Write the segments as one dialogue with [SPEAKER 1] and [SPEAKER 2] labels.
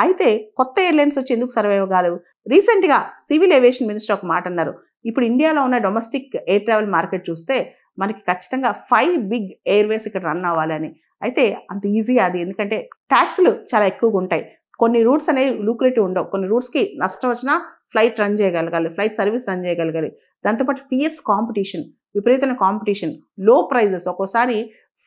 [SPEAKER 1] అయితే కొత్త ఎయిర్లైన్స్ వచ్చి ఎందుకు సర్వైవ్ అవ్వగలవు? రీసెంట్గా సివిల్ ఏవియేషన్ మినిస్టర్ ఒక మాట అన్నారు. ఇప్పుడు ఇండియాలో ఉన్న డొమెస్టిక్ ఎయిర్ ట్రావెల్ మార్కెట్ చూస్తే మనకి ఖచ్చితంగా 5 బిగ్ ఎయిర్వేస్ ఇక్కడ రన్ అవ్వాలని. అయితే అంత ఈజీ అది, ఎందుకంటే ట్యాక్స్లు చాలా ఎక్కువగా ఉంటాయి. కొన్ని రూట్స్ అనేవి లూక్రేటివ్ ఉండవు. కొన్ని రూట్స్కి నష్టం వచ్చినా ఫ్లైట్ రన్ చేయగలగాలి, ఫ్లైట్ సర్వీస్ రన్ చేయగలగాలి. దాంతోపాటు ఫియర్స్ కాంపిటీషన్, విపరీతమైన కాంపిటీషన్, లో ప్రైజెస్. ఒక్కోసారి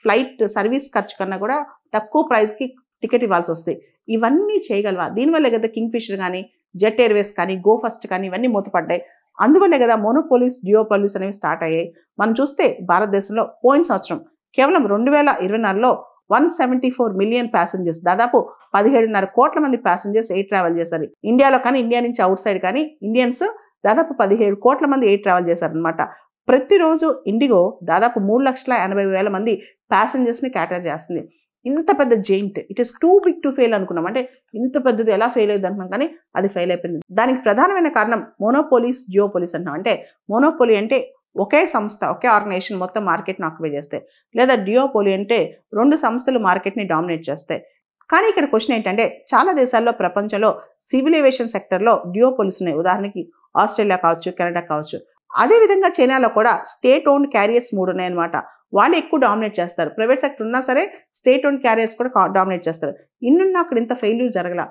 [SPEAKER 1] ఫ్లైట్ సర్వీస్ ఖర్చు కన్నా కూడా తక్కువ ప్రైస్కి టికెట్ ఇవ్వాల్సి వస్తాయి. ఇవన్నీ చేయగలవా? దీనివల్లే కదా కింగ్ ఫిషర్ కానీ, జెట్ ఎయిర్వేస్ కానీ, గో ఫస్ట్ కానీ ఇవన్నీ మూతపడ్డాయి. అందువల్లే కదా మోనోపోలీస్, జియోపోలీస్ అనేవి స్టార్ట్ అయ్యాయి. మనం చూస్తే భారతదేశంలో పోయిన సంవత్సరం కేవలం 2024లో 174 మిలియన్ ప్యాసింజర్స్, దాదాపు 17.5 కోట్ల మంది ప్యాసింజర్స్ ఎయిర్ ట్రావెల్ చేశారు. ఇండియాలో కానీ, ఇండియా నుంచి అవుట్ సైడ్ కానీ ఇండియన్స్ దాదాపు 17 కోట్ల మంది ఎయిర్ ట్రావెల్ చేశారనమాట. ప్రతిరోజు ఇండిగో దాదాపు 3,80,000 మంది ప్యాసింజర్స్ని క్యాటర్ చేస్తుంది. ఇంత పెద్ద giant, it is too big to fail అనుకున్నాం. అంటే ఇంత పెద్దది ఎలా ఫెయిల్ అయ్యింది అనుకున్నాం, కానీ అది ఫెయిల్ అయిపోయింది. దానికి ప్రధానమైన కారణం మోనోపోలీస్, జియోపోలీస్ అంటున్నాం. అంటే మోనోపోలీ అంటే ఒకే సంస్థ, ఒకే ఆర్గనైజేషన్ మొత్తం మార్కెట్ని ఆక్యుపై చేస్తాయి. లేదా డియోపోలీ అంటే 2 సంస్థలు మార్కెట్ని డామినేట్ చేస్తాయి. కానీ ఇక్కడ క్వశ్చన్ ఏంటంటే, చాలా దేశాల్లో ప్రపంచంలో సివిల్ ఏవియేషన్ సెక్టర్లో డియోపోలీస్ ఉన్నాయి. ఉదాహరణకి ఆస్ట్రేలియా కావచ్చు, కెనడా కావచ్చు. అదేవిధంగా చైనాలో కూడా స్టేట్ ఓన్డ్ క్యారియర్స్ 3 ఉన్నాయన్నమాట. వాళ్ళు ఎక్కువ డామినేట్ చేస్తారు. ప్రైవేట్ సెక్టర్ ఉన్నా సరే స్టేట్ ఓన్డ్ క్యారియర్స్ కూడా డామినేట్ చేస్తారు. ఇన్నున్నా అక్కడ ఇంత ఫెయిల్యూర్ జరగల.